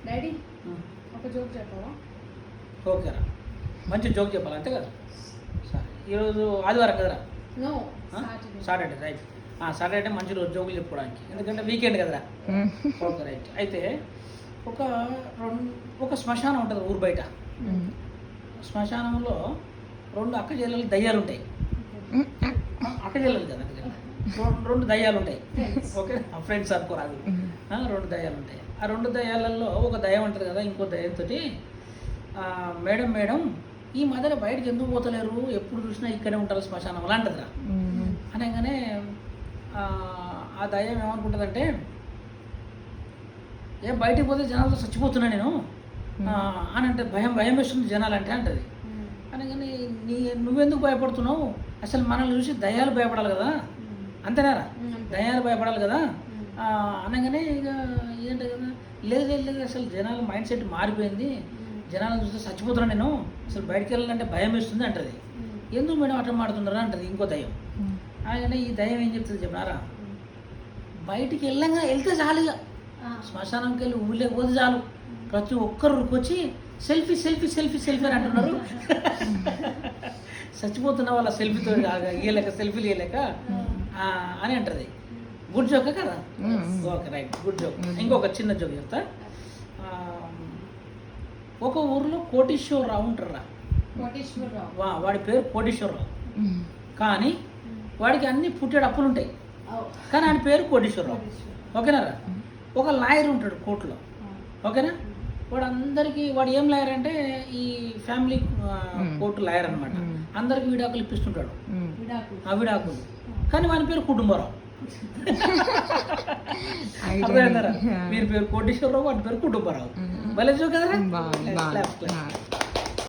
Daddy ఒక joke చెప్పవా? ఓకేరా, మంచి జోక్ చెప్పాలి అంతే కదా. సరే, ఈరోజు ఆదివారం కదరా? No, Saturday. రైట్, సాటర్డే మంచి రోజు జోకులు చెప్పుకోవడానికి, ఎందుకంటే వీకెండ్ కదరా. Okay right. అయితే ఒక శ్మశానం ఉంటుంది ఊరు బయట. శ్మశానంలో 2 అక్క చెల్లెలు దయ్యాలు ఉంటాయి. అక్క చెల్లెలు కదా, 2 దయ్యాలు ఉంటాయి. Okay, friends అనుకోరాదు. 2 దయ్యాలు ఉంటాయి. ఆ 2 దయ్యాలలో ఒక దయ్యం ఉంటుంది కదా, ఇంకో దయ్యంతో మేడం ఈ మధ్యలో బయటకు ఎందుకు పోతలేరు, ఎప్పుడు చూసినా ఇక్కడే ఉంటారు శ్మశానం అలాంటిదిరా అనగానే ఆ దయ్యం ఏమనుకుంటుందంటే, ఏం బయటికి పోతే జనాలతో చచ్చిపోతున్నా నేను అని అంటే భయం వేస్తుంది జనాలంటే అంటది. అనగానే నువ్వెందుకు భయపడుతున్నావు, అసలు మనల్ని చూసి దయ్యాలు భయపడాలి కదా, అంతేనారా, దయ్యాలు భయపడాలి కదా అనగానే ఇక ఏంటి కదా, లేదు అసలు జనాల మైండ్ సెట్ మారిపోయింది, జనాలను చూస్తే చచ్చిపోతున్నా నేను, అసలు బయటికి వెళ్ళాలంటే భయం వేస్తుంది అంటది. ఎందుకు మేడం అట్లా మాడుతున్నారా అంటది ఇంకో దయ్యం. అనగానే ఈ దయ్యం ఏం చెప్తుంది చెప్పినారా, బయటికి వెళ్తే చాలు, ఇక శ్మశానంకి వెళ్ళి ఊళ్ళోకి పోతే చాలు, ప్రతి ఒక్కరు వచ్చి సెల్ఫీ అని అంటున్నారు. చచ్చిపోతున్న వాళ్ళ సెల్ఫీతో ఇయ్యలేక సెల్ఫీలు ఇయ్యలేక అని అంటది. గుడ్ జోక్ కదా. Okay right, good joke. ఇంకొక చిన్న జోక్ చెప్తా. ఒక ఊర్లో కోటీశ్వరరావు ఉంటారా. వాడి పేరు కోటీశ్వరరావు, కానీ వాడికి అన్ని పుట్టేడు అప్పులు ఉంటాయి, కానీ ఆయన పేరు కోటీశ్వరరావు. ఓకేనారా. ఒక లాయర్ ఉంటాడు కోర్టులో. ఓకేనా. వాడు ఏం లాయర్ అంటే ఈ ఫ్యామిలీ కోర్టు లాయర్ అనమాట. అందరికి విడాకులు ఇప్పిస్తుంటాడు, విడాకులు, కానీ వాని పేరు కుటుంబరావు. అర్థమైందరా, వీరి పేరు కోటేశ్వరరావు, వాటి పేరు కుటుంబరావు. భలే జోక్ కదరా.